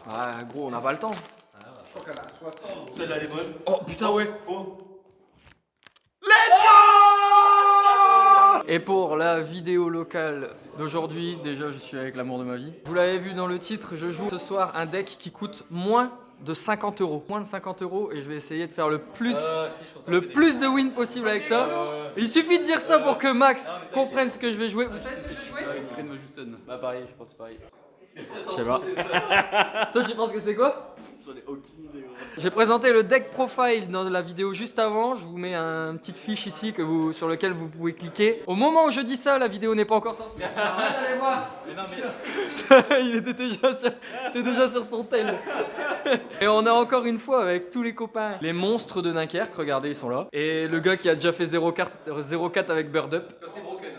Ah gros, on n'a pas le temps. Je crois qu'elle a 60. Celle-là, elle est bonne. Oh putain ouais. Oh. Et pour la vidéo locale d'aujourd'hui, déjà je suis avec l'amour de ma vie. Vous l'avez vu dans le titre, je joue ce soir un deck qui coûte moins de 50 euros. Moins de 50 euros et je vais essayer de faire le plus de win possible avec ça. Il suffit de dire ça pour que Max comprenne ce que je vais jouer. Vous savez ce que je vais jouer? Crane Majusen. Bah pareil, je pense pareil. Je sais pas. Toi tu penses que c'est quoi? J'en ai aucune idée. J'ai présenté le deck profile dans la vidéo juste avant. Je vous mets une petite fiche ici sur laquelle vous pouvez cliquer. Au moment où je dis ça, la vidéo n'est pas encore sortie. Ça sert à rien d'aller voir. Mais non, mais. Il était déjà sur son tel. Et on a encore une fois avec tous les copains les monstres de Dunkerque. Regardez, ils sont là. Et le gars qui a déjà fait 0-4 avec Bird Up. Quand c'était broken.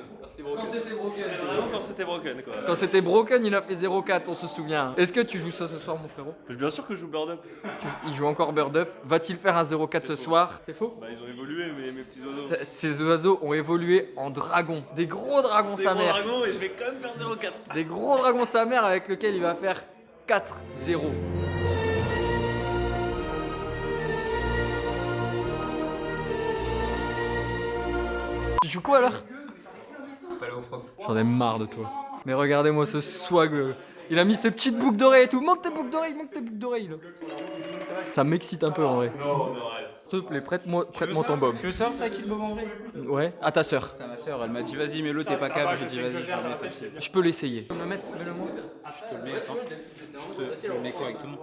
Quand c'était broken. C'était vraiment quand c'était broken quoi. Quand c'était broken, il a fait 0-4, on se souvient. Est-ce que tu joues ça ce soir, mon frérot? Bien sûr que je joue Bird Up. Il joue encore Bird Up. Va-t-il faire un 0-4 ce soir? C'est faux. Bah, ils ont évolué, mes petits oiseaux. Ces oiseaux ont évolué en dragons. Des gros dragons Des sa gros mère. dragons et je vais quand même faire 0-4. Des gros dragons sa mère avec lequel il va faire 4-0. Tu joues quoi alors? J'en ai marre de toi. Mais regardez-moi ce swag. Il a mis ses petites boucles d'oreilles et tout. Monte tes boucles d'oreilles là. Ça m'excite un peu en vrai. Non, arrête. S'il te plaît, prête-moi ton bob. Tu veux savoir c'est à qui le bob en vrai? Ouais, à ta sœur. C'est à ma soeur, elle m'a dit vas-y mets-le, t'es pas câble, j'ai dit vas-y, je le mets facile. Je peux l'essayer. Je te le mets, attends. Je te le mets correctement.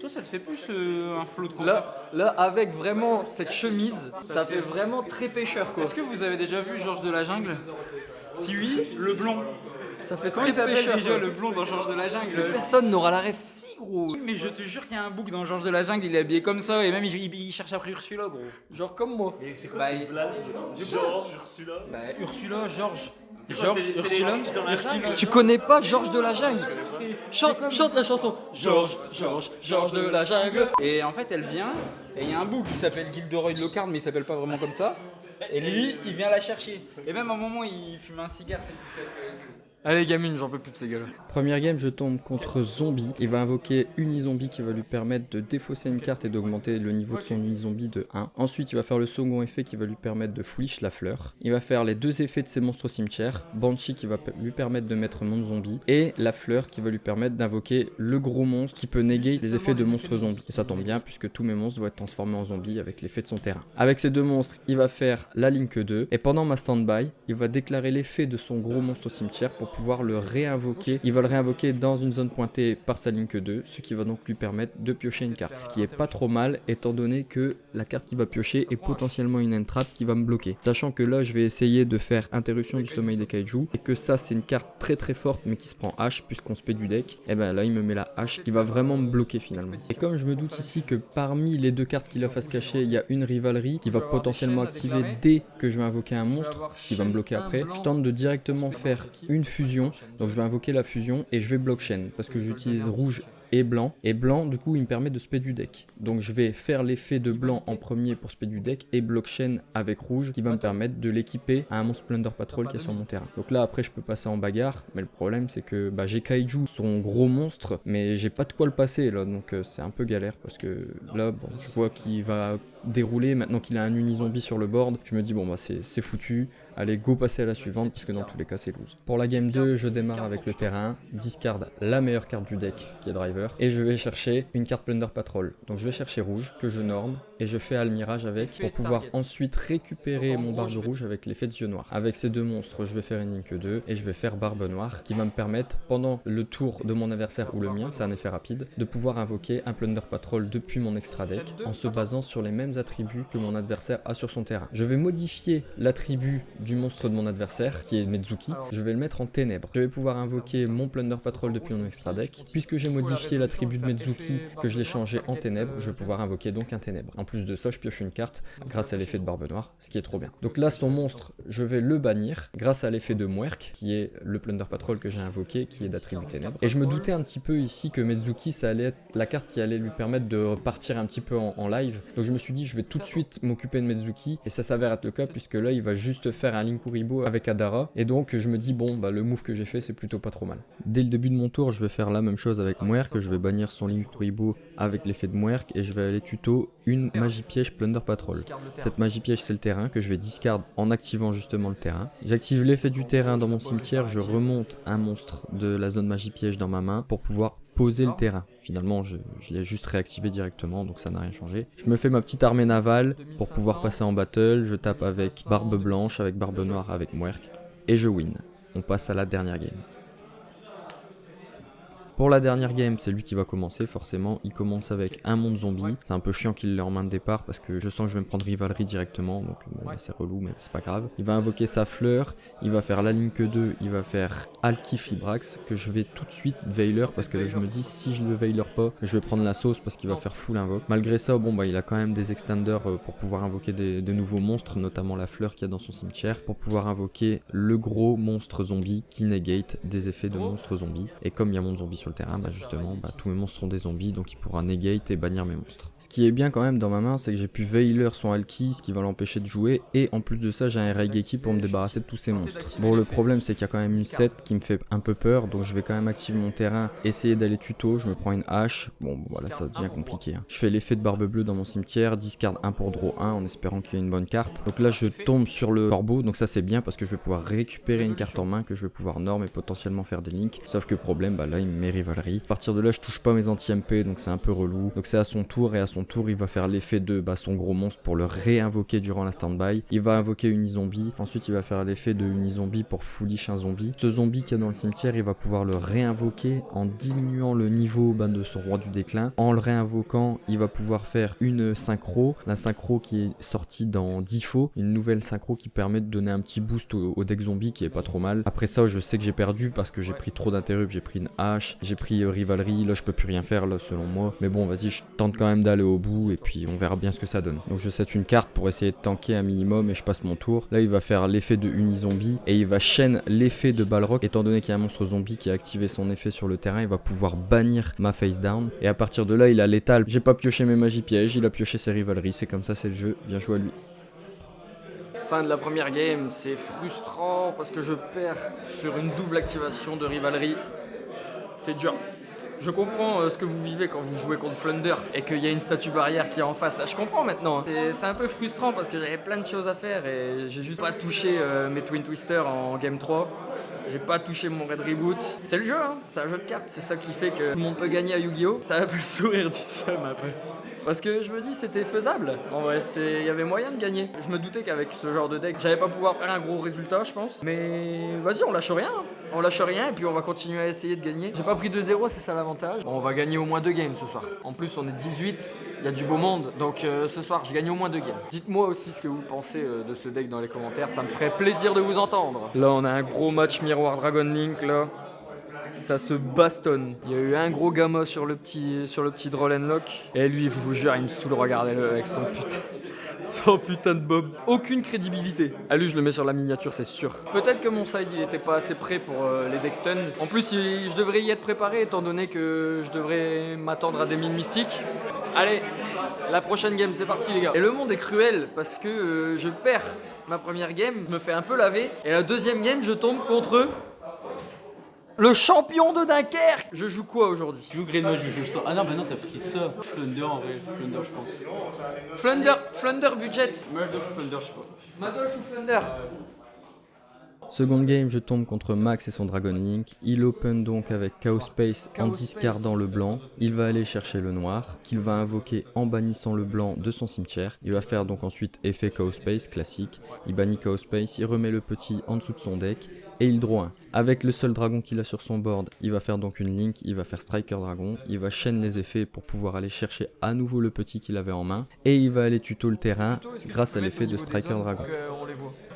Toi ça te fait plus un flot de compteur. Là, avec vraiment cette chemise, ça fait vraiment très pêcheur quoi. Est-ce que vous avez déjà vu Georges de la Jungle? Si oui, le blond. Ça fait Comment très il s'appelle pêcheur. déjà quoi. le blond dans Georges de la Jungle? Personne n'aura la ref. Si gros. Mais je te jure qu'il y a un bouc dans Georges de la Jungle, il est habillé comme ça et même il cherche après Ursula gros. Genre comme moi. C'est quoi Bah, cette blague? Georges, Ursula. Bah Ursula, Georges. C'est quoi, c'est les riches dans la jungle? Tu connais pas Georges de la Jungle? Chante la chanson. Georges de la Jungle. Et en fait elle vient et il y a un bouc qui s'appelle Gilderoy Lockhart mais il s'appelle pas vraiment comme ça. Et lui il vient la chercher. Et même à un moment il fume un cigare, c'est tout fait. Allez gamine, j'en peux plus de ces gars-là. Première game, je tombe contre Zombie. Il va invoquer Unizombie qui va lui permettre de défausser une carte et d'augmenter le niveau de son Unizombie de 1. Ensuite, il va faire le second effet qui va lui permettre de foolish la fleur. Il va faire les deux effets de ses monstres au cimetière. Banshee qui va lui permettre de mettre mon zombie. Et la fleur qui va lui permettre d'invoquer le gros monstre qui peut néguer les effets de monstres zombies. Et ça tombe bien puisque tous mes monstres vont être transformés en zombies avec l'effet de son terrain. Avec ces deux monstres, il va faire la Link 2. Et pendant ma stand-by, il va déclarer l'effet de son gros monstre au cimetière pour pouvoir le réinvoquer. Il va le réinvoquer dans une zone pointée par sa Link 2, ce qui va donc lui permettre de piocher une carte. Ce qui est pas trop mal étant donné que la carte qu'il va piocher est potentiellement une entrap qui va me bloquer. Sachant que là je vais essayer de faire interruption du sommeil des kaiju et que ça c'est une carte très très forte mais qui se prend H puisqu'on se paie du deck. Et ben là il me met la H qui va vraiment me bloquer finalement. Et comme je me doute ici que parmi les deux cartes qu'il a face cachée il y a une rivalerie qui va potentiellement activer dès que je vais invoquer un monstre, ce qui va me bloquer après, je tente de directement faire une fusion. Donc je vais invoquer la fusion et je vais blockchain parce que j'utilise rouge et blanc. Et blanc du coup il me permet de spé du deck. Donc je vais faire l'effet de blanc en premier pour spé du deck et blockchain avec rouge qui va me permettre de l'équiper à un monstre Plunder Patrol qui est sur mon terrain. Donc là après je peux passer en bagarre, mais le problème c'est que j'ai Kaiju, son gros monstre, mais j'ai pas de quoi le passer là, donc c'est un peu galère parce que là bon, je vois qu'il va dérouler maintenant qu'il a un Unizombie sur le board. Je me dis bon bah c'est foutu. Allez, go passer à la suivante parce que dans tous les cas c'est lose. Pour la game 2, je démarre avec le terrain, discard la meilleure carte du deck qui est driver et je vais chercher une carte Plunder Patrol. Donc je vais chercher rouge que je norme et je fais Almirage avec pour pouvoir ensuite récupérer mon barbe rouge avec l'effet de yeux noirs. Avec ces deux monstres, je vais faire une Link 2 et je vais faire barbe noire qui va me permettre pendant le tour de mon adversaire ou le mien, c'est un effet rapide, de pouvoir invoquer un Plunder Patrol depuis mon extra deck en se basant sur les mêmes attributs que mon adversaire a sur son terrain. Je vais modifier l'attribut du monstre de mon adversaire qui est Mezuki, je vais le mettre en ténèbres. Je vais pouvoir invoquer mon Plunder Patrol depuis mon extra deck. Puisque j'ai modifié invoqué l'attribut de Mezuki, que je l'ai changé en ténèbres, je vais pouvoir invoquer donc un ténèbre. En plus de ça, je pioche une carte grâce à l'effet de Barbe Noire, ce qui est trop bien. Donc là, son monstre, je vais le bannir grâce à l'effet de Muerk, qui est le Plunder Patrol que j'ai invoqué, qui est d'attribut ténèbres. Et je me doutais un petit peu ici que Mezuki, ça allait être la carte qui allait lui permettre de partir un petit peu en live. Donc je me suis dit, je vais tout de suite m'occuper de Mezuki, et ça s'avère être le cas, puisque là, il va juste faire un Linkuribo avec Adara. Et donc, je me dis, bon, bah, le move que j'ai fait, c'est plutôt pas trop mal. Dès le début de mon tour, je vais faire la même chose avec Muerk, je vais bannir son Linkuribo avec l'effet de Muerk, et je vais aller tuto une magie piège Plunder Patrol. Cette magie piège, c'est le terrain que je vais discard en activant justement le terrain. J'active l'effet du terrain dans mon cimetière, je remonte un monstre de la zone magie piège dans ma main pour pouvoir poser le terrain. Finalement, je l'ai juste réactivé directement, donc ça n'a rien changé. Je me fais ma petite armée navale pour pouvoir passer en battle. Je tape avec Barbe Blanche, avec Barbe Noire, avec Muerk, et je win. On passe à la dernière game. Pour la dernière game, c'est lui qui va commencer, forcément. Il commence avec un monde zombie. C'est un peu chiant qu'il l'ait en main de départ parce que je sens que je vais me prendre Rivalry directement. Donc bon, c'est relou, mais c'est pas grave. Il va invoquer sa fleur. Il va faire la Link 2. Il va faire Alki Fibrax que je vais tout de suite Veiler parce que là, je me dis si je le Veiler pas, je vais prendre la sauce parce qu'il va faire full invoque. Malgré ça, bon bah il a quand même des extenders pour pouvoir invoquer de nouveaux monstres, notamment la fleur qu'il y a dans son cimetière, pour pouvoir invoquer le gros monstre zombie qui negate des effets de monstres zombies. Et comme il y a mon zombie sur le terrain, bah justement, tous mes monstres sont des zombies, donc il pourra negate et bannir mes monstres. Ce qui est bien quand même dans ma main, c'est que j'ai pu Veiler son Alki, ce qui va l'empêcher de jouer, et en plus de ça, j'ai un Raigeki pour me débarrasser de tous ces monstres. Bon, le problème, c'est qu'il y a quand même une 7 qui me fait un peu peur, donc je vais quand même activer mon terrain, essayer d'aller tuto, je me prends une hache, bon voilà, ça devient compliqué. Je fais l'effet de Barbe Bleue dans mon cimetière, discard 1 pour draw 1 en espérant qu'il y ait une bonne carte. Donc là, je tombe sur le corbeau, donc ça c'est bien parce que je vais pouvoir récupérer une carte en main que je vais pouvoir norm et potentiellement faire des links. Sauf que problème, là il me met Rivalry. À partir de là, je touche pas mes anti-MP, donc c'est un peu relou. Donc c'est à son tour, et à son tour, il va faire l'effet de son gros monstre pour le réinvoquer durant la standby. Il va invoquer Unizombie, ensuite il va faire l'effet de Unizombie pour foolish un zombie. Ce zombie qui est dans le cimetière, il va pouvoir le réinvoquer en diminuant le niveau de son roi du déclin. En le réinvoquant, il va pouvoir faire une synchro, la synchro qui est sortie dans Difo, une nouvelle synchro qui permet de donner un petit boost au deck zombie qui est pas trop mal. Après ça, je sais que j'ai perdu parce que j'ai pris trop d'interrupts, j'ai pris une hache, j'ai pris Rivalry, là je peux plus rien faire là selon moi. Mais bon, vas-y, je tente quand même d'aller au bout et puis on verra bien ce que ça donne. Donc je set une carte pour essayer de tanker un minimum et je passe mon tour. Là il va faire l'effet de Unizombie et il va chaîne l'effet de Balrog. Étant donné qu'il y a un monstre zombie qui a activé son effet sur le terrain, il va pouvoir bannir ma face down. Et à partir de là, il a létal. J'ai pas pioché mes magies pièges, il a pioché ses Rivalry. C'est comme ça, c'est le jeu. Bien joué à lui. Fin de la première game, c'est frustrant parce que je perds sur une double activation de Rivalry. C'est dur. Je comprends ce que vous vivez quand vous jouez contre Flunder et qu'il y a une statue barrière qui est en face. Je comprends maintenant. C'est un peu frustrant parce que j'avais plein de choses à faire et j'ai juste pas touché mes Twin Twister en game 3. J'ai pas touché mon Red Reboot. C'est le jeu, hein. C'est un jeu de cartes. C'est ça qui fait que tout le monde peut gagner à Yu-Gi-Oh! Ça un peu le sourire du seum un peu. Parce que je me dis c'était faisable. En vrai, il y avait moyen de gagner. Je me doutais qu'avec ce genre de deck, j'allais pas pouvoir faire un gros résultat, je pense. Mais vas-y, on lâche rien. On lâche rien et puis on va continuer à essayer de gagner. J'ai pas pris 2-0, c'est ça l'avantage. Bon, on va gagner au moins 2 games ce soir. En plus, on est 18, il y a du beau monde. Donc ce soir, je gagne au moins 2 games. Dites-moi aussi ce que vous pensez de ce deck dans les commentaires. Ça me ferait plaisir de vous entendre. Là, on a un gros match miroir Dragon Link là. Ça se bastonne. Il y a eu un gros gamma sur le petit Droll and Lock. Et lui, je vous jure, il me saoule, regardez-le avec son putain de bob. Aucune crédibilité. À lui, je le mets sur la miniature, c'est sûr. Peut-être que mon side, il était pas assez prêt pour les deck stun. En plus, je devrais y être préparé, étant donné que je devrais m'attendre à des mines mystiques. Allez, la prochaine game, c'est parti les gars. Et le monde est cruel, parce que je perds ma première game, je me fais un peu laver. Et la deuxième game, je tombe contre... le champion de Dunkerque. Je joue quoi aujourd'hui? Tu joues Green Mage, je joue ça. Ah non, bah non, t'as pris ça. Flunder en vrai, Flunder je pense. Flunder budget. Madosh ou Flunder, je sais pas. Madosh ou Flunder? Seconde game, je tombe contre Max et son Dragon Link. Il open donc avec Chaos Space en discardant le blanc. Il va aller chercher le noir, qu'il va invoquer en bannissant le blanc de son cimetière. Il va faire donc ensuite effet Chaos Space classique. Il bannit Chaos Space, il remet le petit en dessous de son deck. et il draw 1. Avec le seul dragon qu'il a sur son board, il va faire donc une link, il va faire Striker Dragon, il va chaîne les effets pour pouvoir aller chercher à nouveau le petit qu'il avait en main, et il va aller tuto le terrain grâce à l'effet de Striker Dragon.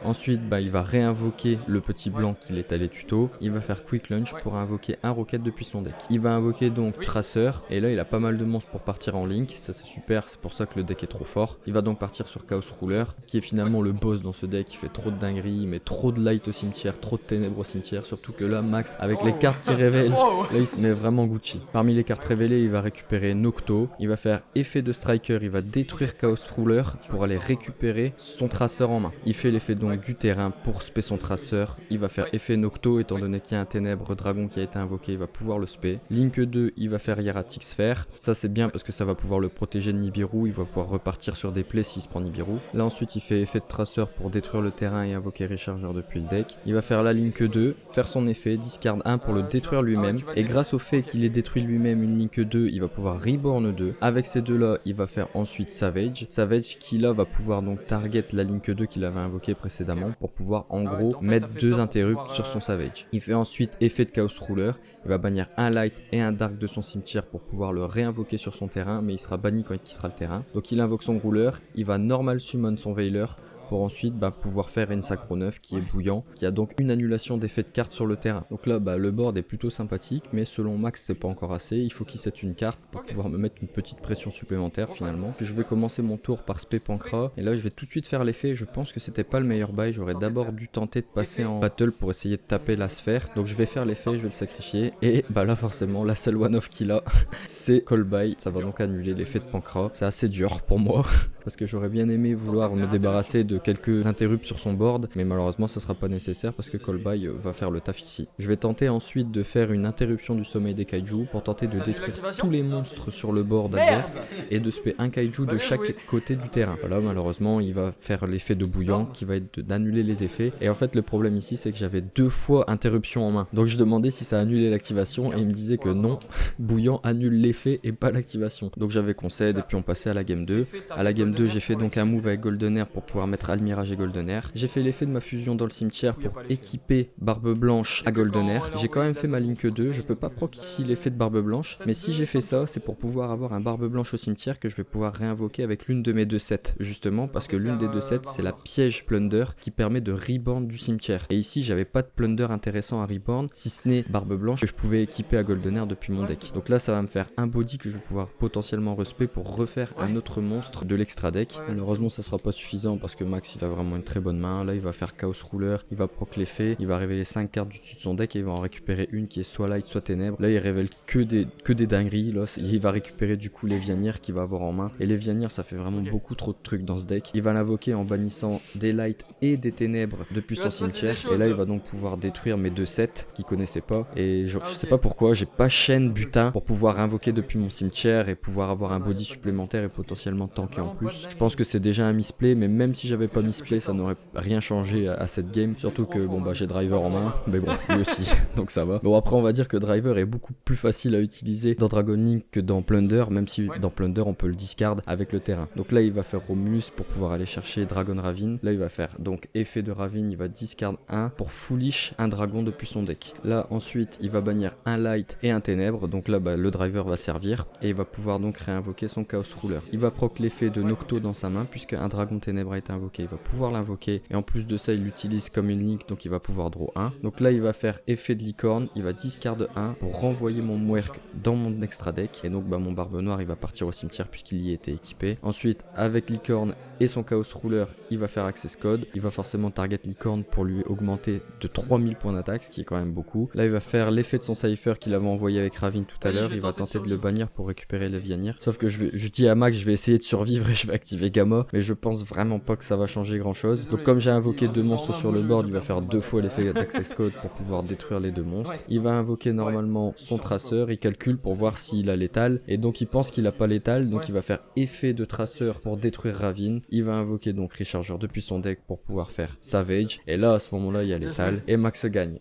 Ensuite, il va réinvoquer le petit blanc qu'il est allé tuto, il va faire Quick Launch pour invoquer un rocket depuis son deck. Il va invoquer donc Tracer, et là il a pas mal de monstres pour partir en link, ça c'est super, c'est pour ça que le deck est trop fort. Il va donc partir sur Chaos Ruler, qui est finalement le boss dans ce deck, il fait trop de dingueries, il met trop de light au cimetière, trop de ténèbres au cimetière, surtout que là Max, avec les cartes qui révèlent, là il se met vraiment Gucci. Parmi les cartes révélées, il va récupérer Nocto, il va faire effet de Striker, il va détruire Chaos Ruler pour aller récupérer son Tracer en main. Il fait l'effet donc du terrain pour spé son Tracer, il va faire effet Nocto étant donné qu'il y a un ténèbre dragon qui a été invoqué, il va pouvoir le spé. Link 2, il va faire Hieratic Sphere, ça c'est bien parce que ça va pouvoir le protéger de Nibiru, il va pouvoir repartir sur des plays s'il se prend Nibiru. Là ensuite il fait effet de Tracer pour détruire le terrain et invoquer Recharger depuis le deck. Il va faire la Link 2, faire son effet, discard 1 pour le détruire lui-même, et grâce au fait qu'il ait détruit lui-même une Link 2, il va pouvoir Reborn 2. Avec ces deux là, il va faire ensuite Savage qui là va pouvoir donc target la Link 2 qu'il avait invoqué précédemment pour pouvoir en gros mettre 2 interrupts sur son Savage. Il fait ensuite effet de Chaos Ruler, il va bannir un Light et un Dark de son cimetière pour pouvoir le réinvoquer sur son terrain, mais il sera banni quand il quittera le terrain. Donc il invoque son Ruler, il va normal summon son Veiler pour ensuite pouvoir faire une Sacro 9 qui est bouillant, qui a donc une annulation d'effet de carte sur le terrain. Donc là le board est plutôt sympathique, mais selon Max c'est pas encore assez, il faut qu'il set une carte pour pouvoir me mettre une petite pression supplémentaire finalement. Je vais commencer mon tour par Spé Pancra, et là je vais tout de suite faire l'effet, je pense que c'était pas le meilleur bail, j'aurais d'abord dû tenter de passer en battle pour essayer de taper la sphère, donc je vais faire l'effet, je vais le sacrifier, et là forcément la seule one-off qu'il a c'est Call By, ça va donc annuler l'effet de Pancra, c'est assez dur pour moi, parce que j'aurais bien aimé vouloir me débarrasser de quelques interrupts sur son board, mais malheureusement ça sera pas nécessaire parce que Call By va faire le taf ici. Je vais tenter ensuite de faire une interruption du sommeil des kaiju pour tenter de détruire tous les monstres sur le board adverse et de spé un kaiju de chaque côté du terrain. Voilà, malheureusement il va faire l'effet de bouillant qui va être d'annuler les effets, et en fait le problème ici c'est que j'avais 2 fois interruption en main, donc je demandais si ça annulait l'activation et il me disait que non, bouillant annule l'effet et pas l'activation. Donc j'avais concède et puis on passait à la game 2. À la game 2 j'ai fait donc un move avec Golden Air pour pouvoir mettre Almirage et Golden Air. J'ai fait l'effet de ma fusion dans le cimetière pour équiper Barbe Blanche à Golden Air. J'ai quand même fait ma Link 2, je peux pas proc ici l'effet de Barbe Blanche, mais si j'ai fait ça, c'est pour pouvoir avoir un Barbe Blanche au cimetière que je vais pouvoir réinvoquer avec l'une de mes 2 sets, justement parce que l'une des 2 sets c'est la piège Plunder qui permet de reborn du cimetière. Et ici j'avais pas de Plunder intéressant à reborn, si ce n'est Barbe Blanche que je pouvais équiper à Golden Air depuis mon deck. Donc là ça va me faire un body que je vais pouvoir potentiellement respect pour refaire un autre monstre de l'extra deck. Malheureusement ça sera pas suffisant parce que Max il a vraiment une très bonne main. Là il va faire Chaos Ruler, il va proc l'effet, il va révéler 5 cartes du dessus de son deck et il va en récupérer une qui est soit light soit ténèbres. Là il révèle que des dingueries. Là il va récupérer du coup les Vianières qu'il va avoir en main, et les Vianières ça fait vraiment beaucoup trop de trucs dans ce deck. Il va l'invoquer en bannissant des lights et des ténèbres depuis son cimetière, et là il va donc pouvoir détruire mes 2 sets qu'il connaissait pas, et je sais pas pourquoi j'ai pas chaîne butin pour pouvoir invoquer depuis mon cimetière et pouvoir avoir un body supplémentaire et potentiellement tanker en plus. Je pense que c'est déjà un misplay, mais même si j'avais pas misplay ça n'aurait rien changé à cette game, surtout que j'ai Driver en main, mais bon lui aussi donc ça va. Bon après on va dire que Driver est beaucoup plus facile à utiliser dans Dragon Link que dans Plunder, même si dans Plunder on peut le discard avec le terrain. Donc là il va faire Romulus pour pouvoir aller chercher Dragon Ravine. Là il va faire donc effet de Ravine, il va discard 1 pour foolish un dragon depuis son deck. Là ensuite il va bannir un light et un ténèbre, donc là le Driver va servir et il va pouvoir donc réinvoquer son Chaos Ruler. Il va proc l'effet de Nocto dans sa main puisque un dragon ténèbre a été invoqué, il va pouvoir l'invoquer, et en plus de ça il l'utilise comme une link, donc il va pouvoir draw 1. Donc là il va faire effet de licorne, il va discard 1 pour renvoyer mon Mwerk dans mon extra deck, et donc mon Barbe Noire il va partir au cimetière puisqu'il y était équipé. Ensuite avec licorne et son Chaos Ruler il va faire access code, il va forcément target licorne pour lui augmenter de 3000 points d'attaque, ce qui est quand même beaucoup. Là il va faire l'effet de son Cypher qu'il avait envoyé avec Ravine tout à l'heure, il va tenter de le bannir pour récupérer les Vianières, sauf que je dis à Max je vais essayer de survivre et je vais activer Gamma, mais je pense vraiment pas que ça va changer grand chose. Donc comme j'ai invoqué 2 monstres sur le board, il va faire 2 fois l'effet d'access code pour pouvoir détruire les 2 monstres. Il va invoquer normalement son traceur, il calcule pour voir s'il a létal, et donc il pense qu'il a pas létal, donc il va faire effet de traceur pour détruire Ravine. Il va invoquer donc Recharger depuis son deck pour pouvoir faire Savage, et là à ce moment là il y a létal et Max gagne.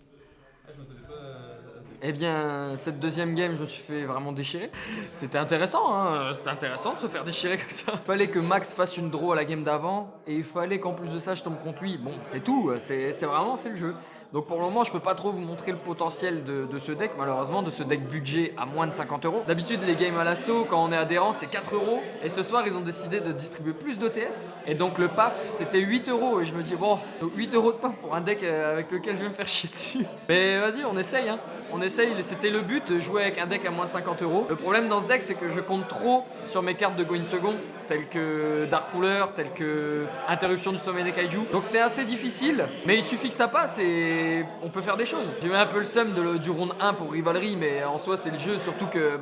Eh bien, cette deuxième game, je me suis fait vraiment déchirer. C'était intéressant, hein. C'était intéressant de se faire déchirer comme ça. Il fallait que Max fasse une draw à la game d'avant, et il fallait qu'en plus de ça, je tombe contre lui. Bon, c'est tout, c'est le jeu. Donc pour le moment, je peux pas trop vous montrer le potentiel de ce deck, malheureusement, de ce deck budget à moins de 50 euros. D'habitude, les games à l'assaut, quand on est adhérent, c'est 4 euros. Et ce soir, ils ont décidé de distribuer plus d'OTS. Et donc le PAF, c'était 8 euros. Et je me dis, bon, donc 8 euros de PAF pour un deck avec lequel je vais me faire chier dessus. Mais vas-y, on essaye, hein. On essaye, c'était le but de jouer avec un deck à moins de 50 euros. Le problème dans ce deck, c'est que je compte trop sur mes cartes de Going Second, telles que Dark Ruler, telles que Interruption du sommet des Kaiju. Donc c'est assez difficile, mais il suffit que ça passe et on peut faire des choses. J'ai eu un peu le seum du round 1 pour Rivalry, mais en soi c'est le jeu, surtout que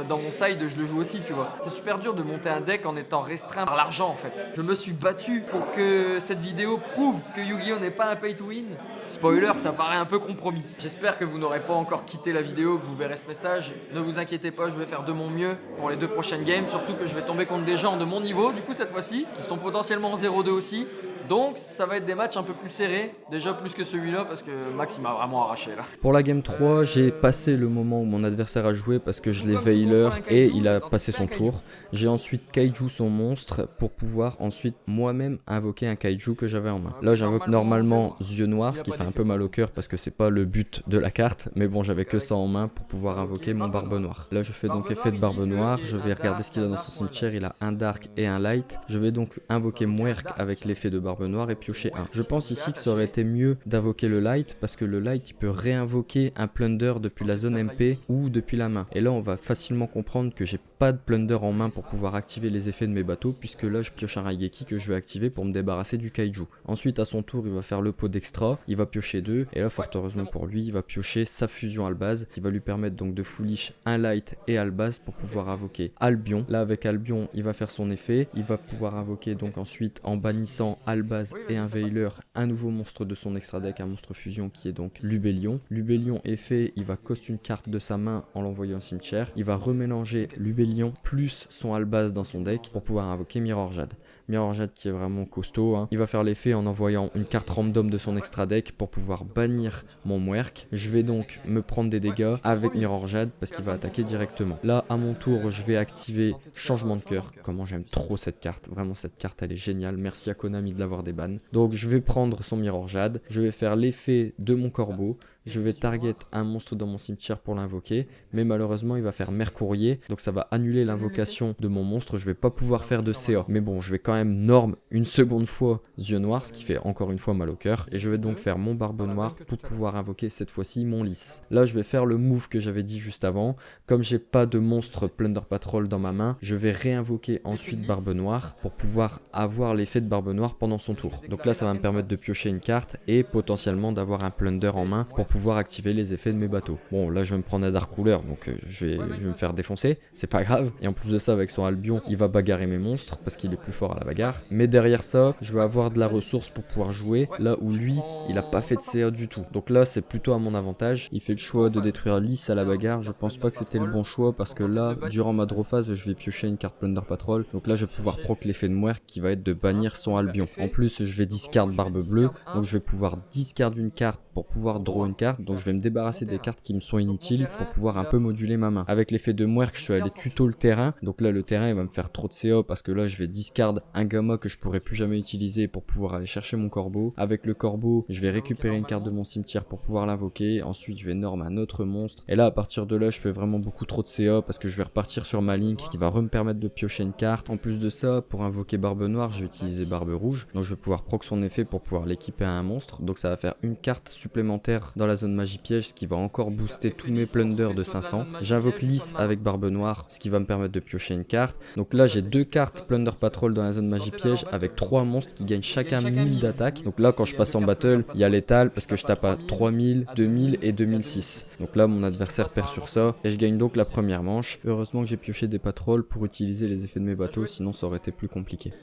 dans mon side je le joue aussi, tu vois. C'est super dur de monter un deck en étant restreint par l'argent en fait. Je me suis battu pour que cette vidéo prouve que Yu-Gi-Oh n'est pas un pay to win. Spoiler, ça paraît un peu compromis. J'espère que vous n'aurez pas encore quitté la vidéo, que vous verrez ce message. Ne vous inquiétez pas, je vais faire de mon mieux pour les 2 prochaines games. Surtout que je vais tomber contre des gens de mon niveau, du coup cette fois-ci, qui sont potentiellement en 0-2 aussi. Donc ça va être des matchs un peu plus serrés, déjà plus que celui-là parce que Max il m'a vraiment arraché là. Pour la game 3, j'ai passé le moment où mon adversaire a joué parce que je l'ai Veiler et il a passé son tour. J'ai ensuite Kaiju son monstre pour pouvoir ensuite moi-même invoquer un Kaiju que j'avais en main. Là j'invoque normalement Yeux Noirs, ce qui fait un peu mal au cœur parce que c'est pas le but de la carte, mais bon j'avais que ça en main pour pouvoir invoquer mon Barbe Noire. Là je fais donc effet de Barbe Noire, je vais regarder ce qu'il a dans son cimetière, il a un Dark et un Light. Je vais donc invoquer Muerk avec l'effet de Barbe Noire et piocher un. Je pense ici que ça aurait été mieux d'invoquer le Light parce que le Light il peut réinvoquer un Plunder depuis la zone MP ou depuis la main. Et là on va facilement comprendre que j'ai pas de Plunder en main pour pouvoir activer les effets de mes bateaux puisque là je pioche un Raigeki que je vais activer pour me débarrasser du Kaiju. Ensuite à son tour il va faire le pot d'extra, il va piocher 2 et là fort heureusement pour lui il va piocher sa fusion Albaz qui va lui permettre donc de foolish un Light et Albaz pour pouvoir invoquer Albion. Là avec Albion il va faire son effet, il va pouvoir invoquer donc ensuite en bannissant Albaz et un Veiler, un nouveau monstre de son extra deck, un monstre fusion qui est donc Lubellion. Lubellion effet, il va cost une carte de sa main en l'envoyant au cimetière. Il va remélanger Lubellion plus son Albaz dans son deck pour pouvoir invoquer Mirror Jade. Mirror Jade qui est vraiment costaud, hein. Il va faire l'effet en envoyant une carte random de son extra deck pour pouvoir bannir mon Muerk. Je vais donc me prendre des dégâts avec Mirror Jade parce qu'il va attaquer directement. Là à mon tour je vais activer Changement de cœur. Comment j'aime trop cette carte, vraiment cette carte elle est géniale, merci à Konami de l'avoir débanne. Donc je vais prendre son Mirror Jade, je vais faire l'effet de mon corbeau. Je vais target un monstre dans mon cimetière pour l'invoquer, mais malheureusement il va faire Mercourrier, donc ça va annuler l'invocation de mon monstre, je vais pas pouvoir faire de CA. Mais bon, je vais quand même norme une seconde fois Yeux Noirs, ce qui fait encore une fois mal au cœur, et je vais donc faire mon Barbe Noire pour pouvoir invoquer cette fois-ci mon Lys. Là je vais faire le move que j'avais dit juste avant, comme j'ai pas de monstre Plunder Patrol dans ma main, je vais réinvoquer ensuite Barbe Noire pour pouvoir avoir l'effet de Barbe Noire pendant son tour. Donc là ça va me permettre de piocher une carte et potentiellement d'avoir un Plunder en main pour pouvoir activer les effets de mes bateaux. Bon là je vais me prendre un Dark Ruler donc je vais me faire défoncer, c'est pas grave. Et en plus de ça avec son Albion il va bagarrer mes monstres parce qu'il est plus fort à la bagarre. Mais derrière ça je vais avoir de la ressource pour pouvoir jouer là où lui il a pas fait de CA du tout. Donc là c'est plutôt à mon avantage. Il fait le choix de détruire Lys à la bagarre. Je pense pas que c'était le bon choix parce que là durant ma draw phase je vais piocher une carte Plunder Patrol. Donc là je vais pouvoir proc l'effet de Muerk qui va être de bannir son Albion. En plus je vais discard Barbe Bleue donc je vais pouvoir discard une carte pour pouvoir draw une carte. Donc je vais me débarrasser des cartes qui me sont inutiles pour pouvoir un peu moduler ma main. Avec l'effet de Muerk je suis allé tuto le terrain. Donc là le terrain il va me faire trop de CA parce que là je vais discard un gamma que je pourrais plus jamais utiliser pour pouvoir aller chercher mon corbeau. Avec le corbeau je vais récupérer une carte de mon cimetière pour pouvoir l'invoquer. Ensuite je vais norme un autre monstre. Et là à partir de là je fais vraiment beaucoup trop de CA parce que je vais repartir sur ma Link qui va me permettre de piocher une carte. En plus de ça pour invoquer Barbe Noire je vais utiliser Barbe Rouge. Donc je vais pouvoir proc son effet pour pouvoir l'équiper à un monstre. Donc ça va faire une carte supplémentaire dans la zone magie piège, ce qui va encore booster tous mes plunders de 500. J'invoque Lys avec Barbe Noire, ce qui va me permettre de piocher une carte. Donc là j'ai 2 cartes Plunder Patrol dans la zone magie piège avec 3 monstres qui gagnent chacun 1000 d'attaque. Donc là quand je passe en battle il y a l'étal parce que je tape à 3000, 2000 et 2006. Donc là mon adversaire perd sur ça et je gagne donc la première manche. Heureusement que j'ai pioché des patrols pour utiliser les effets de mes bateaux, sinon ça aurait été plus compliqué.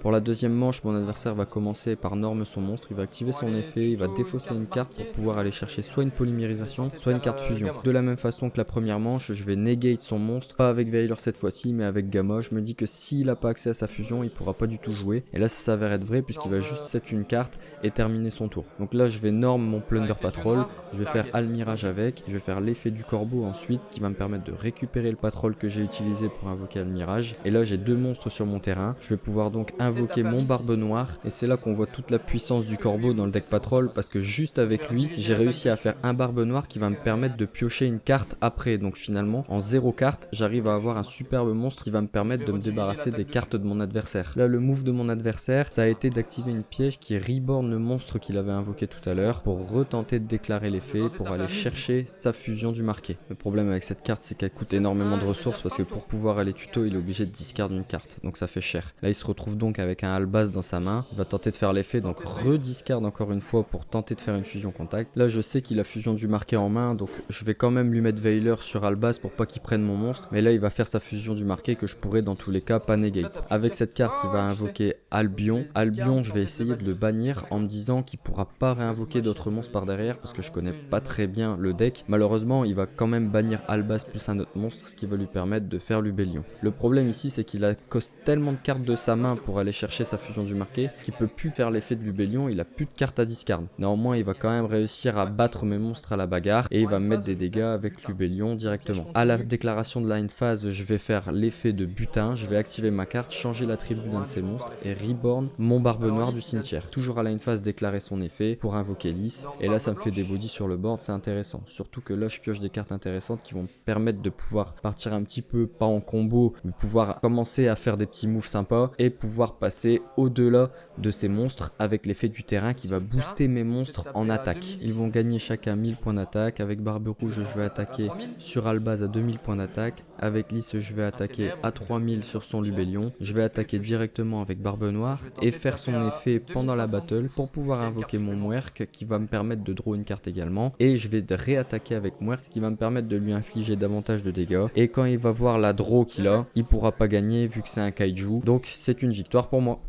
Pour la deuxième manche, mon adversaire va commencer par norme son monstre, il va activer son effet, il va défausser une carte pour pouvoir aller chercher soit une polymérisation, soit une carte fusion. De la même façon que la première manche, je vais negate son monstre, pas avec Veiler cette fois-ci, mais avec Gamma. Je me dis que s'il n'a pas accès à sa fusion, il pourra pas du tout jouer. Et là, ça s'avère être vrai puisqu'il va juste set une carte et terminer son tour. Donc là, je vais norme mon Plunder Patrol, je vais faire Almirage avec, je vais faire l'effet du corbeau ensuite qui va me permettre de récupérer le patrol que j'ai utilisé pour invoquer Almirage. Et là, j'ai 2 monstres sur mon terrain, je vais pouvoir donc invoquer mon Barbe Noire et c'est là qu'on voit toute la puissance du corbeau dans le deck Patrol parce que juste avec lui, j'ai réussi à faire un Barbe Noire qui va me permettre de piocher une carte après. Donc finalement, en 0 carte, j'arrive à avoir un superbe monstre qui va me permettre de me débarrasser des cartes de mon adversaire. Là, le move de mon adversaire, ça a été d'activer une piège qui reborn le monstre qu'il avait invoqué tout à l'heure pour retenter de déclarer l'effet pour aller chercher sa fusion du marqué. Le problème avec cette carte, c'est qu'elle coûte énormément de ressources parce que pour pouvoir aller tuto, il est obligé de discard une carte. Donc ça fait cher. Là, il se retrouve donc avec un Albaz dans sa main. Il va tenter de faire l'effet, donc rediscard encore une fois pour tenter de faire une fusion contact. Là, je sais qu'il a fusion du marqué en main, donc je vais quand même lui mettre Veiler sur Albaz pour pas qu'il prenne mon monstre. Mais là, il va faire sa fusion du marqué que je pourrais dans tous les cas pas negate. Avec cette carte, il va invoquer Albion. Albion, je vais essayer de le bannir en me disant qu'il pourra pas réinvoquer d'autres monstres par derrière parce que je connais pas très bien le deck. Malheureusement, il va quand même bannir Albaz plus un autre monstre, ce qui va lui permettre de faire Lubellion. Le problème ici, c'est qu'il a coste tellement de cartes de sa main pour aller chercher sa fusion du marqué qu'il peut plus faire l'effet de Lubellion, il a plus de cartes à discard. Néanmoins, il va quand même réussir à battre mes monstres à la bagarre et il va me mettre des dégâts avec Lubellion directement. À la déclaration de line phase, je vais faire l'effet de butin, je vais activer ma carte, changer l'attribut d'un de ces monstres et reborn mon Barbe Noire du cimetière. Toujours à line phase, déclarer son effet pour invoquer Lys et là ça me fait des bodies sur le board, c'est intéressant. Surtout que là je pioche des cartes intéressantes qui vont me permettre de pouvoir partir un petit peu, pas en combo, mais pouvoir commencer à faire des petits moves sympas et pouvoir passer au-delà de ces monstres avec l'effet du terrain qui va booster mes monstres en attaque. Ils vont gagner chacun 1000 points d'attaque. Avec Barbe Rouge, je vais attaquer sur Albaz à 2000 points d'attaque. Avec Lys, je vais attaquer à 3000 sur son Lubellion. Je vais attaquer directement avec Barbe Noire et faire son effet pendant la battle pour pouvoir invoquer mon Mwerk qui va me permettre de draw une carte également. Et je vais réattaquer avec Mwerk ce qui va me permettre de lui infliger davantage de dégâts. Et quand il va voir la draw qu'il a, il pourra pas gagner vu que c'est un kaiju. Donc c'est une victoire pour moi.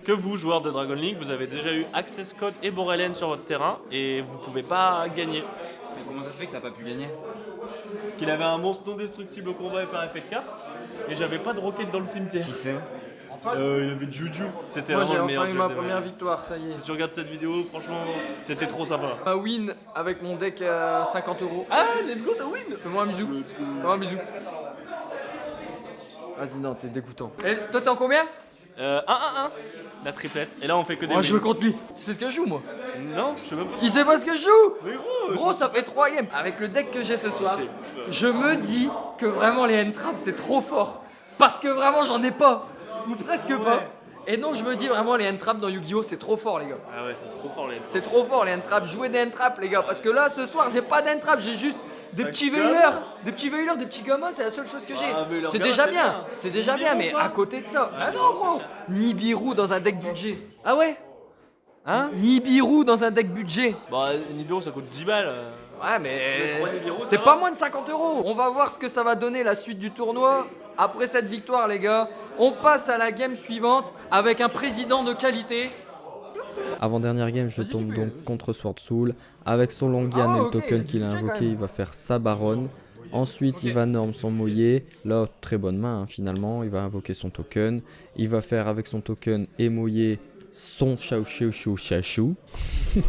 Que vous, joueurs de Dragon League, vous avez déjà eu Access Code et Borellen sur votre terrain et vous pouvez pas gagner. Mais comment ça se fait que t'as pas pu gagner? Parce qu'il avait un monstre non destructible au combat et par effet de carte et j'avais pas de roquette dans le cimetière. Qui c'est? Il avait Juju. C'était Moi vraiment j'ai le meilleur enfin eu duel ma de première vie. victoire, ça y est. Si tu regardes cette vidéo, franchement, c'était trop sympa. Ma win avec mon deck à 50 €. Ah, let's go, t'as win. Fais-moi un bisou. Fais-moi un bisou. Vas-y, non, t'es dégoûtant. Et toi, t'es en combien? 1-1-1. La triplette. Et là, on fait que des Moi, je wins. veux contre lui. Tu sais ce que je joue, moi? Non, je sais même pas. Il sait pas ce que je joue? Mais gros, Gros, ça fait 3 games. Avec le deck que j'ai ce soir, je me dis que vraiment les hand-traps, c'est trop fort. Parce que vraiment, j'en ai pas. Ou presque pas. Et non, je me dis vraiment, les hand-traps dans Yu-Gi-Oh, c'est trop fort, les gars. Ah ouais, c'est trop fort les. C'est trop fort, les hand-traps. Jouez des hand-traps, les gars. Parce que là, ce soir, j'ai pas d'hand-traps. J'ai juste des petits veilleurs. Des petits veilleurs, des petits gamins, c'est la seule chose que j'ai. Ah, veilleur C'est gamin, déjà c'est bien. bien. C'est déjà bien, mais à côté de ça. Ah non, gros. Nibiru dans un deck budget. Ah ouais. Hein? Nibiru dans un deck budget. Bah, Nibiru ça coûte 10 balles. Ouais, Tu mets mais trois Nibiru, ça c'est va pas moins de 50 €. On va voir ce que ça va donner la suite du tournoi. Après cette victoire, les gars, on passe à la game suivante avec un président de qualité. Avant-dernière game, je tombe donc contre Sword Soul. Avec son Longian Ah, et le ok, token qu'il a budget, quand invoqué, même. il va faire sa baronne. Ensuite, il va norm son Moyer. Là, très bonne main hein, finalement. Il va invoquer son token. Il va faire avec son token et Moyer son Shao Shou Shou Shashou.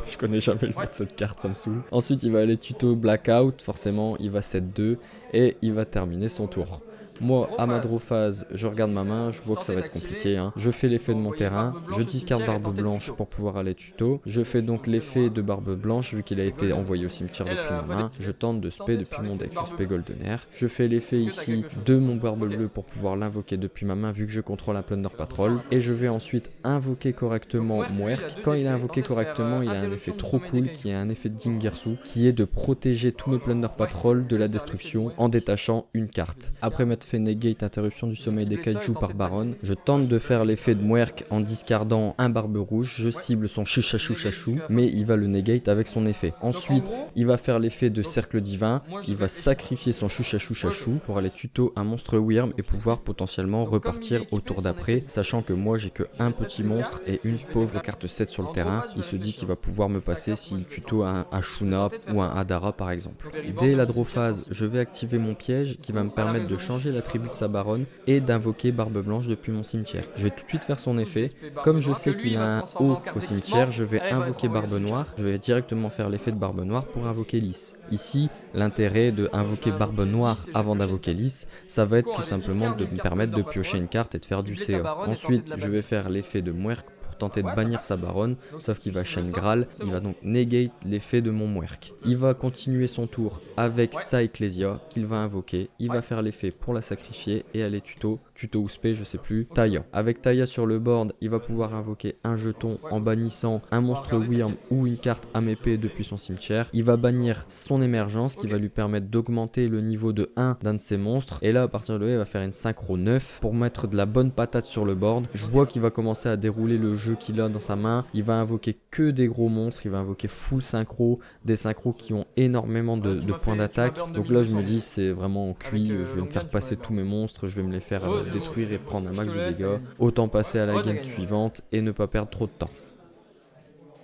Je connais jamais le nom de cette carte, ça me saoule. Ensuite, il va aller tuto Blackout. Forcément, il va 7-2 et il va terminer son tour. Moi, à ma draw phase, je regarde ma main, je vois que ça va être compliqué. Hein. Je fais l'effet de mon terrain, je discard Barbe Blanche pour pouvoir aller tuto. Je fais donc l'effet de Barbe Blanche vu qu'il a été envoyé au cimetière depuis ma main. Je tente de spé depuis mon deck, je spé Goldener. Je fais l'effet ici de mon Barbe Bleue pour pouvoir l'invoquer depuis ma main vu que je contrôle un Plunder Patrol. Et je vais ensuite invoquer correctement Mwerk. Quand il est invoqué correctement, il a un effet trop cool qui est un effet de Jingersu qui est de protéger tous mes Plunder Patrol de la destruction en détachant une carte. Après m'être fait negate interruption du sommeil des kaiju par Baron, je tente de faire l'effet de Mwerk en discardant un Barbe Rouge, je cible son Chichachou Chachou, mais il va le negate avec son effet. Ensuite, il va faire l'effet de Cercle Divin, il va sacrifier son Chichachou Chachou pour aller tuto un monstre Wyrm et pouvoir potentiellement repartir au tour d'après, sachant que moi j'ai que un petit monstre et une pauvre carte 7 sur le terrain, il se dit qu'il va pouvoir me passer s'il tuto un Ashuna ou un Hadara par exemple. Dès la draw phase, je vais activer mon piège qui va me permettre de changer l'attribut de sa baronne et d'invoquer Barbe Blanche depuis mon cimetière. Je vais tout de suite faire son effet. Comme je sais qu'il a un haut au cimetière, je vais invoquer Barbe Noire. Je vais directement faire l'effet de Barbe Noire pour invoquer Lys. Ici, l'intérêt de invoquer Barbe Noire avant d'invoquer Lys, ça va être tout simplement de me permettre de piocher une carte et de faire du CA. Ensuite, je vais faire l'effet de Mwerk pour tenter de bannir sa baronne, sauf qu'il va chaîne Graal, il va donc negate l'effet de mon Mwerk. Il va continuer son tour avec sa Ecclesia qu'il va invoquer, il va faire l'effet pour la sacrifier et aller tuto ou spé, je sais plus, Taya. Avec Taya sur le board, il va pouvoir invoquer un jeton en bannissant un monstre Wyrm ou une carte âme épée depuis son cimetière. Il va bannir son émergence qui va lui permettre d'augmenter le niveau de 1 d'un de ses monstres. Et là, à partir de là, il va faire une synchro 9 pour mettre de la bonne patate sur le board. Je vois qu'il va commencer à dérouler le jeu qu'il a dans sa main. Il va invoquer que des gros monstres, il va invoquer full synchro, des synchros qui ont énormément de points d'attaque. Donc là, je me dis, c'est vraiment cuit, je vais me faire passer tous mes monstres, je vais me les faire détruire et prendre un max de dégâts. Autant passer à la game suivante et ne pas perdre trop de temps.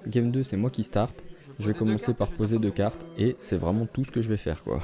Game 2, c'est moi qui start. Je vais commencer par poser 2 cartes et c'est vraiment tout ce que je vais faire quoi.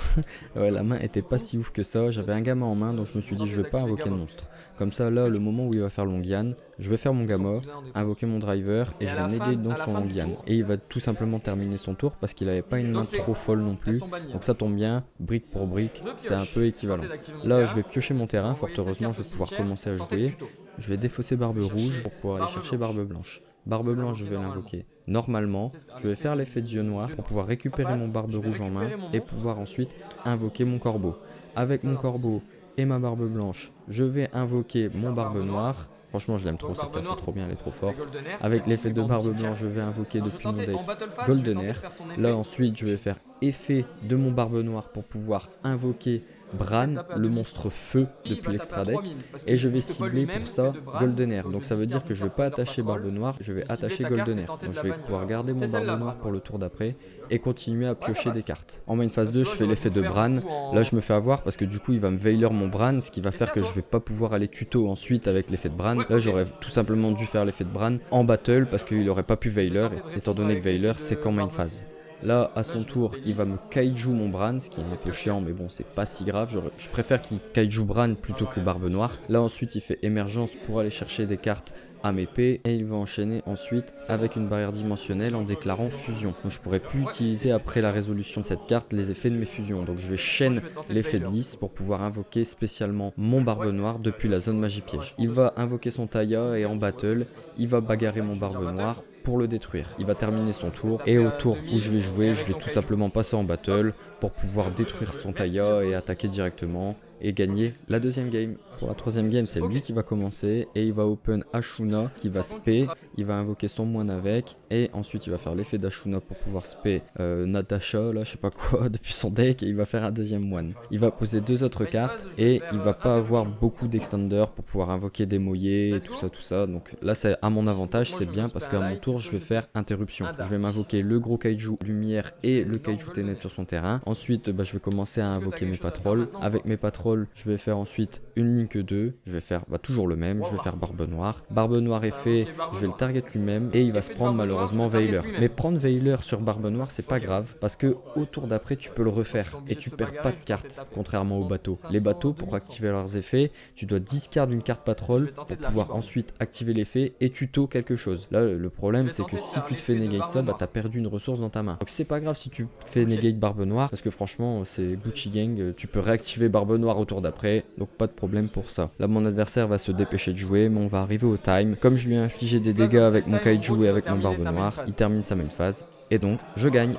Ouais, la main était pas si ouf que ça, j'avais un gamma en main donc je me suis dit je vais pas invoquer de monstre. Comme ça là, le moment où il va faire Longian, je vais faire mon gamma, invoquer mon driver et je vais negate donc son Longian. Et il va tout simplement terminer son tour parce qu'il avait pas une main trop folle non plus. Donc ça tombe bien, brique pour brique, c'est un peu équivalent. Là je vais piocher mon terrain, fort heureusement je vais pouvoir commencer à jouer. Je vais défausser Barbe Rouge pour pouvoir aller chercher Barbe Blanche. Barbe Blanche, je vais l'invoquer. Normalement, je vais faire l'effet de yeux noirs pour pouvoir récupérer mon Barbe Rouge en main et pouvoir ensuite invoquer mon Corbeau. Avec mon Corbeau et ma Barbe Blanche, je vais invoquer mon Barbe Noire. Franchement, je l'aime trop, cette carte, c'est trop bien, elle est trop forte. Avec l'effet de Barbe Blanche, je vais invoquer depuis mon deck Goldener. Là, ensuite, je vais faire effet de mon Barbe Noire pour pouvoir invoquer Bran, le monstre feu depuis l'extra deck, et je vais cibler pour ça Goldener. Donc ça veut dire que je vais pas attacher Barbe Noire, je vais attacher Goldener. Donc je vais pouvoir garder mon Barbe Noire pour le tour d'après et continuer à piocher des cartes. En main phase 2, je fais l'effet de Bran. Là je me fais avoir parce que du coup il va me Veiler mon Bran, ce qui va faire que je vais pas pouvoir aller tuto ensuite avec l'effet de Bran. Là j'aurais tout simplement dû faire l'effet de Bran en battle parce qu'il aurait pas pu Veiler, étant donné que Veiler c'est qu'en main phase. Là, à son tour, il va me kaiju mon Bran, ce qui est un peu chiant, mais bon, c'est pas si grave. Je préfère qu'il kaiju Bran plutôt que Barbe Noire. Là, ensuite, il fait émergence pour aller chercher des cartes âme épée et il va enchaîner ensuite avec une barrière dimensionnelle en déclarant fusion. Donc je pourrais plus utiliser après la résolution de cette carte les effets de mes fusions. Donc je vais chaîne l'effet de Lys pour pouvoir invoquer spécialement mon Barbe Noire depuis la zone magie piège. Il va invoquer son Taya et en battle, il va bagarrer mon Barbe Noire pour le détruire. Il va terminer son tour et au tour où je vais jouer, je vais tout simplement passer en battle pour pouvoir détruire son Taya et attaquer directement et gagner la deuxième game. Pour la troisième game, c'est lui qui va commencer et il va open Ashuna qui va spé, il va invoquer son moine avec et ensuite il va faire l'effet d'Ashuna pour pouvoir spé Natasha, là je sais pas quoi, depuis son deck et il va faire un deuxième moine. Il va poser 2 autres cartes et il va pas avoir beaucoup d'extenders pour pouvoir invoquer des moyers et tout ça. Donc là c'est à mon avantage, c'est bien parce qu'à mon tour je vais faire interruption. Je vais m'invoquer le gros kaiju lumière et le kaiju ténèbres sur son terrain. Ensuite je vais commencer à invoquer mes patrolls. Avec mes patrolls, je vais faire ensuite une ligne que 2, je vais faire toujours le même, je vais faire Barbe Noire. Barbe Noire est fait, je vais le target lui-même et il va se prendre malheureusement Veiler. Mais prendre Veiler sur Barbe Noire c'est pas grave parce que au tour d'après tu peux le refaire et tu perds pas de cartes contrairement aux bateaux. Les bateaux pour activer leurs effets, tu dois discard une carte patrol pour pouvoir ensuite activer l'effet et tuto quelque chose. Là le problème c'est que si tu te fais negate ça, t'as perdu une ressource dans ta main. Donc c'est pas grave si tu fais negate Barbe Noire parce que franchement c'est Gucci Gang, tu peux réactiver Barbe Noire au tour d'après, donc pas de problème pour ça. Là mon adversaire va se dépêcher de jouer mais on va arriver au time. Comme je lui ai infligé des dégâts avec mon kaiju et avec mon Barbe Noire, il termine sa main phase et donc je gagne.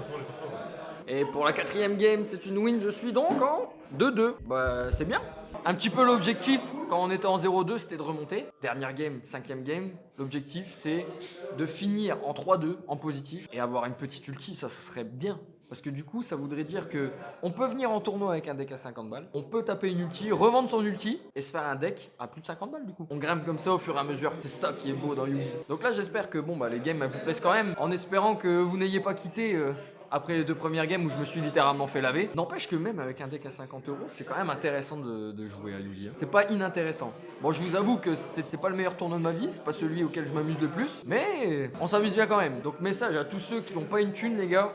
Et pour la 4ème game, c'est une win, je suis donc en 2-2. Bah c'est bien. Un petit peu l'objectif quand on était en 0-2 c'était de remonter. Dernière game, 5ème game, l'objectif c'est de finir en 3-2 en positif et avoir une petite ulti, ça serait bien. Parce que du coup, ça voudrait dire que on peut venir en tournoi avec un deck à 50 balles, on peut taper une ulti, revendre son ulti et se faire un deck à plus de 50 balles du coup. On grimpe comme ça au fur et à mesure. C'est ça qui est beau dans Yu-Gi. Donc là, j'espère que les games elles vous plaisent quand même, en espérant que vous n'ayez pas quitté après les 2 premières games où je me suis littéralement fait laver. N'empêche que même avec un deck à 50 €, c'est quand même intéressant de jouer à Yu-Gi. C'est pas inintéressant. Bon, je vous avoue que c'était pas le meilleur tournoi de ma vie, c'est pas celui auquel je m'amuse le plus, mais on s'amuse bien quand même. Donc message à tous ceux qui n'ont pas une thune, les gars.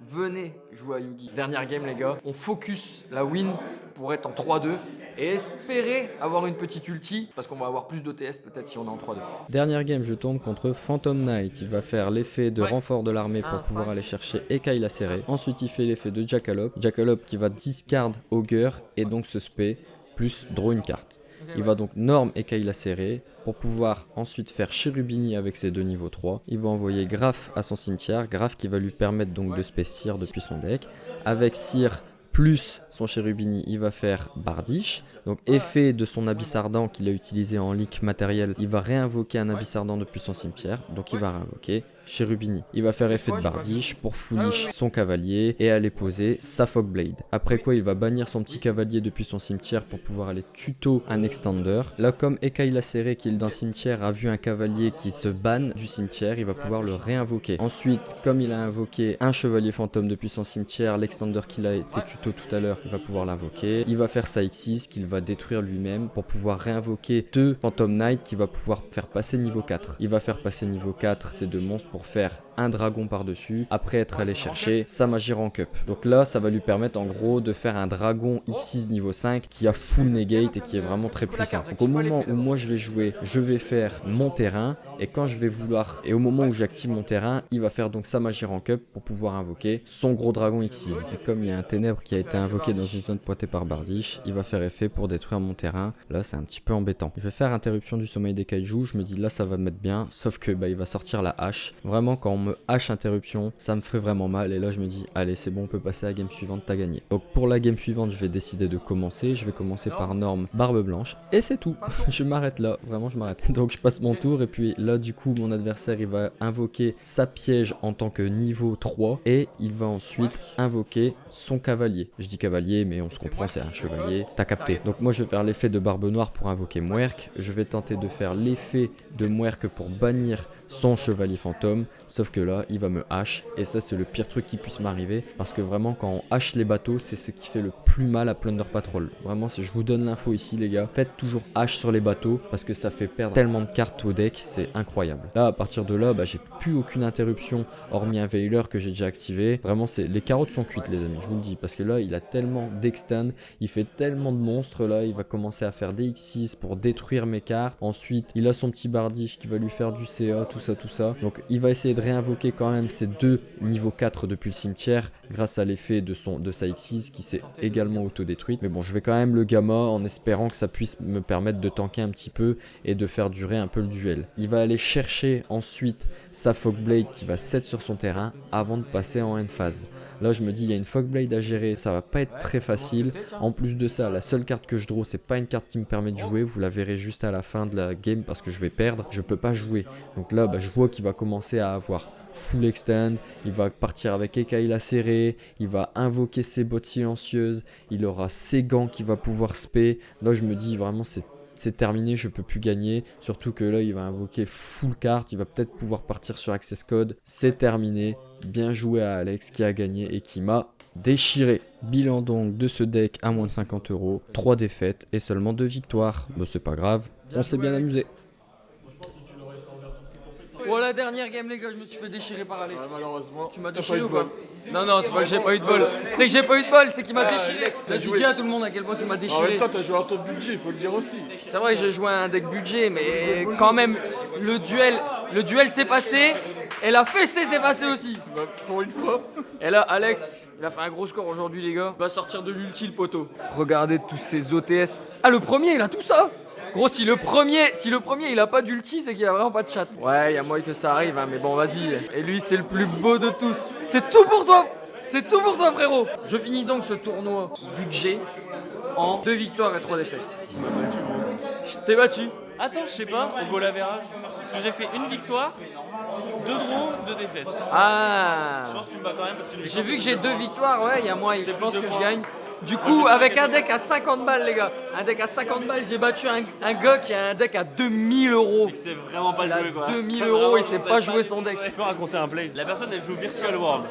Venez jouer à Yu-Gi. Dernière game les gars, on focus la win pour être en 3-2 et espérer avoir une petite ulti, parce qu'on va avoir plus d'OTS peut-être si on est en 3-2. Dernière game, je tombe contre Phantom Knight. Il va faire l'effet de renfort de l'armée pour pouvoir aller chercher Ekai Lacéré. Ensuite, il fait l'effet de Jackalope. Jackalope qui va discard Augur et donc se spé, plus draw une carte. Il va donc norm Ekai Lacéré pour pouvoir ensuite faire Cherubini avec ses 2 niveaux 3. Il va envoyer Graf à son cimetière. Graf qui va lui permettre donc de spé Seer depuis son deck. Avec Seer plus son Cherubini, il va faire Bardiche. Donc effet de son Abyss Ardent qu'il a utilisé en leak matériel, il va réinvoquer un Abyss Ardent depuis son cimetière. Donc il va réinvoquer Cherubini. Il va faire effet de Bardiche pour foolish son cavalier et aller poser sa Fog Blade. Après quoi il va bannir son petit cavalier depuis son cimetière pour pouvoir aller tuto un extender. Là comme Ekai Lacéré qui est dans le cimetière a vu un cavalier qui se banne du cimetière, il va pouvoir le réinvoquer. Ensuite comme il a invoqué un chevalier fantôme depuis son cimetière, l'extender qu'il a été tuto tout à l'heure, il va pouvoir l'invoquer. Il va faire sa X6 qu'il va détruire lui-même pour pouvoir réinvoquer 2 Phantom Knight qui va pouvoir faire passer niveau 4. Il va faire passer niveau 4 ces 2 monstres pour faire un dragon par-dessus, après être allé chercher sa magie rank up. Donc là, ça va lui permettre en gros de faire un dragon X6 niveau 5 qui a full negate et qui est vraiment très puissant. Donc au moment où moi je vais jouer, je vais faire mon terrain et quand je vais vouloir, et au moment où j'active mon terrain, il va faire donc sa magie rank up pour pouvoir invoquer son gros dragon X6. Et comme il y a un ténèbre qui a été invoqué dans une zone pointée par Bardiche, il va faire effet pour détruire mon terrain. Là, c'est un petit peu embêtant. Je vais faire interruption du sommeil des kaijus, je me dis là ça va me mettre bien, sauf que bah, il va sortir la hache. Vraiment quand on me hache interruption, ça me fait vraiment mal et là je me dis allez c'est bon, on peut passer à la game suivante, t'as gagné. Donc pour la game suivante je vais décider de commencer, je vais commencer par norme barbe blanche et c'est tout. Je m'arrête là, vraiment je m'arrête. Donc je passe mon tour et puis là du coup mon adversaire il va invoquer sa piège en tant que niveau 3 et il va ensuite invoquer son cavalier. Je dis cavalier mais on se comprend, c'est un chevalier, t'as capté. Donc moi je vais faire l'effet de barbe noire pour invoquer Mwerk, je vais tenter de faire l'effet de Mwerk pour bannir son chevalier fantôme, sauf que là il va me hache et ça c'est le pire truc qui puisse m'arriver parce que vraiment quand on hache les bateaux c'est ce qui fait le plus mal à Plunder Patrol. Vraiment si je vous donne l'info ici les gars, faites toujours hache sur les bateaux parce que ça fait perdre tellement de cartes au deck, c'est incroyable. Là à partir de là bah, j'ai plus aucune interruption hormis un Veiler que j'ai déjà activé. Vraiment c'est les carottes sont cuites les amis, je vous le dis, parce que là il a tellement d'extend, il fait tellement de monstres là, il va commencer à faire des X6 pour détruire mes cartes. Ensuite il a son petit Bardiche qui va lui faire du CA, tout ça. Donc il va essayer de réinvoquer quand même ces 2 niveau 4 depuis le cimetière grâce à l'effet de sa X6 qui s'est également auto-détruite. Mais bon, je vais quand même le gamma en espérant que ça puisse me permettre de tanker un petit peu et de faire durer un peu le duel. Il va aller chercher ensuite sa Fogblade qui va set sur son terrain avant de passer en end phase. Là je me dis il y a une Fogblade à gérer, ça va pas être très facile. En plus de ça, la seule carte que je draw c'est pas une carte qui me permet de jouer, vous la verrez juste à la fin de la game parce que je vais perdre, je peux pas jouer. Donc là bah, je vois qu'il va commencer à avoir full extend, il va partir avec Ekai Lacéré, il va invoquer ses bottes silencieuses, il aura ses gants qui va pouvoir spé. Là je me dis vraiment c'est terminé, je peux plus gagner, surtout que là il va invoquer full carte, il va peut-être pouvoir partir sur access code, c'est terminé. Bien joué à Alex qui a gagné et qui m'a déchiré. Bilan donc de ce deck à moins de 50 €, 3 défaites et seulement 2 victoires. Mais c'est pas grave, on s'est bien amusé. Oh la dernière game les gars, je me suis fait déchirer par Alex. Ouais, malheureusement. Tu m'as déchiré ou quoi? Non, c'est pas que j'ai pas eu de bol. C'est que j'ai pas eu de bol, c'est qu'il m'a déchiré. T'as dit à tout le monde à quel point tu m'as déchiré. En même temps, t'as joué à ton budget, il faut le dire aussi. C'est vrai, j'ai joué à un deck budget, mais quand même, le duel s'est passé et la fessée s'est passée aussi. Bah, pour une fois. Et là, Alex, il a fait un gros score aujourd'hui, les gars. Il va sortir de l'ulti, le poteau. Regardez tous ces OTS. Ah, le premier, il a tout ça. Gros, si le premier il a pas d'ulti, c'est qu'il a vraiment pas de chat. Ouais, il y a moyen que ça arrive, hein, mais bon, vas-y. Et lui, c'est le plus beau de tous. C'est tout pour toi. C'est tout pour toi, frérot. Je finis donc ce tournoi budget en 2 victoires et 3 défaites. Tu m'as battu, gros. Je t'ai battu. Attends, je sais pas, au goal average. Parce que j'ai fait une victoire, 2 draws, 2 défaites. Ah. Je pense que tu me bats quand même parce que J'ai vu que j'ai 2 victoires, ouais, il y a moyen. Je pense que je gagne. Du coup, avec un deck à 50 balles, les gars, un deck à 50 balles, j'ai battu un gars qui a un deck à 2000 €. C'est vraiment pas le jouer quoi. 2000 €, il sait pas jouer son deck. Je peux raconter un play. La personne elle joue Virtual World.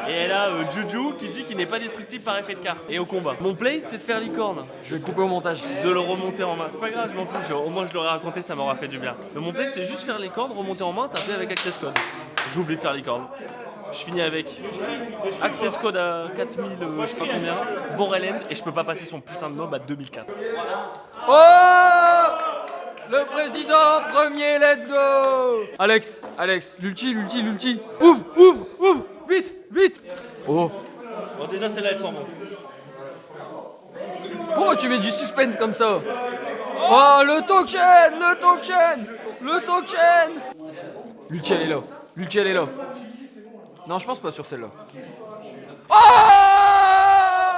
Et elle a Juju qui dit qu'il n'est pas destructible par effet de carte. Et au combat. Mon play c'est de faire licorne. Je vais couper au montage. De le remonter en main. C'est pas grave, je m'en fous. Au moins je l'aurais raconté, ça m'aura fait du bien. Mais mon play c'est juste faire licorne, remonter en main, taper avec access code. J'oublie de faire licorne. Je finis avec Access Code à 4000, je sais pas combien, Borelem, et je peux pas passer son putain de mob à 2004. Oh! Le président premier, let's go! Alex, l'ulti. Ouvre! Vite! Oh! Bon, déjà, celle-là, elle sent bon. Pourquoi tu mets du suspense comme ça? Oh, le token! L'ulti, elle est là. Non, je pense pas sur celle-là. Oh!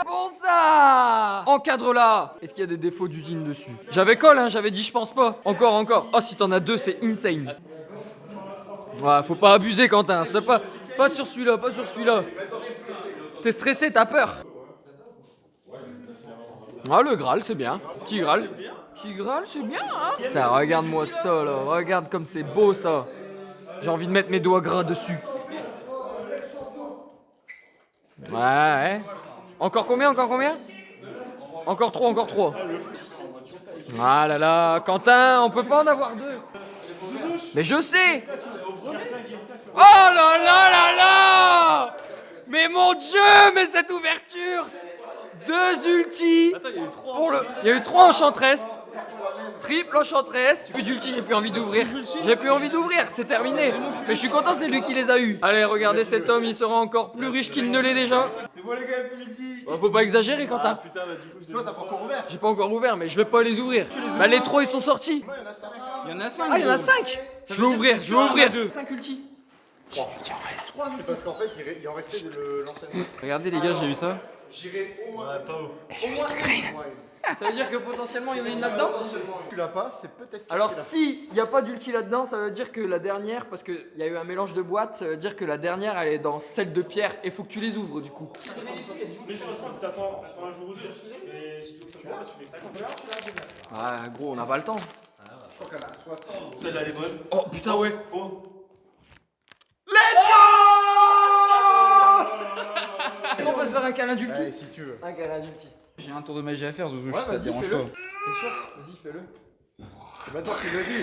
Bon ça! Encadre là! Est-ce qu'il y a des défauts d'usine dessus? J'avais call, hein, j'avais dit je pense pas. Encore. Oh, si t'en as deux, c'est insane. Ouais, faut pas abuser, Quentin. C'est pas sur celui-là. T'es stressé, t'as peur. Ah, le Graal, c'est bien. Petit Graal, c'est bien, hein? Putain, regarde-moi ça, là. Regarde comme c'est beau, ça. J'ai envie de mettre mes doigts gras dessus. Ouais. Encore combien? Encore 3. Ah là là, Quentin, on peut pas en avoir deux. Mais je sais. Oh là là! Mais mon Dieu, mais cette ouverture! Deux ultis. Attends, il y a eu 3. Il y a eu 3 enchanteresses. Triple enchanteresse. Plus d'ulti, j'ai plus envie d'ouvrir. C'est terminé. Mais je suis content, c'est lui qui les a eu. Allez, regardez cet homme, il sera encore plus riche qu'il ne l'est déjà. C'est bon les gars, plus multi. Faut pas exagérer, Quentin. Putain, bah du coup, Toi, t'as pas encore ouvert. J'ai pas encore ouvert, mais je vais pas les ouvrir. Bah, les 3 ils sont sortis. Il y en a 5. Ah, il y en a 5. Je vais ouvrir. 5 ulti. C'est parce qu'en fait, il en restait de l'ancienne. Regardez, les gars, j'ai eu ça. J'irai au moins. ouais, pas ouf. Au moins Ça veut dire que potentiellement il y en a une là-dedans? potentiellement. Tu l'as pas, c'est peut-être. Alors si il n'y a pas d'ulti là-dedans, ça veut dire que la dernière, parce qu'il y a eu un mélange de boîtes, ça veut dire que la dernière elle est dans celle de pierre et faut que tu les ouvres du coup. T'attends un jour où tu et si tu veux que ça prenne, tu mets 50 $. Ah gros, on n'a pas le temps. Je crois qu'elle a 60. Celle-là, elle est bonne. Oh putain ouais. Est-ce qu'on peut se faire un câlin d'ulti? Allez, si tu veux. Un câlin d'ulti. J'ai un tour de magie à faire, Zouzou, Ouais, si ça te vas-y, dérange fais-le. pas. T'es sûr? Vas-y, fais-le. C'est maintenant que tu l'as dit.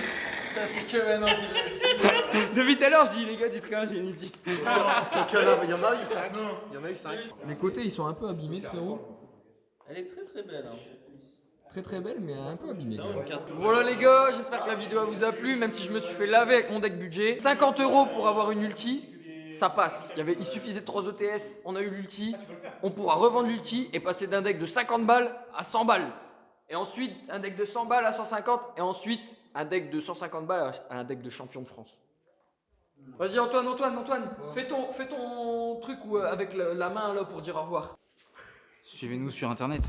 Ça c'est que maintenant qu'il l'a dit. Depuis tout à l'heure, je dis les gars, dites rien, j'ai une ulti. Donc il y en a eu 5. Il y en a eu 5. Les côtés ils sont un peu abîmés, frérot. Elle est très belle. Hein. Très belle, mais un peu abîmée. C'est une carte. Voilà les gars, j'espère que la vidéo vous a plu, même si je me suis fait laver avec mon deck budget. 50 € pour avoir une ulti, ça passe. Il suffisait de 3 ETS, on a eu l'ulti. On pourra revendre l'ulti et passer d'un deck de 50 balles à 100 balles. Et ensuite, un deck de 100 balles à 150. Et ensuite, un deck de 150 balles à un deck de champion de France. Vas-y Antoine, fais ton truc avec la main là pour dire au revoir. Suivez-nous sur internet.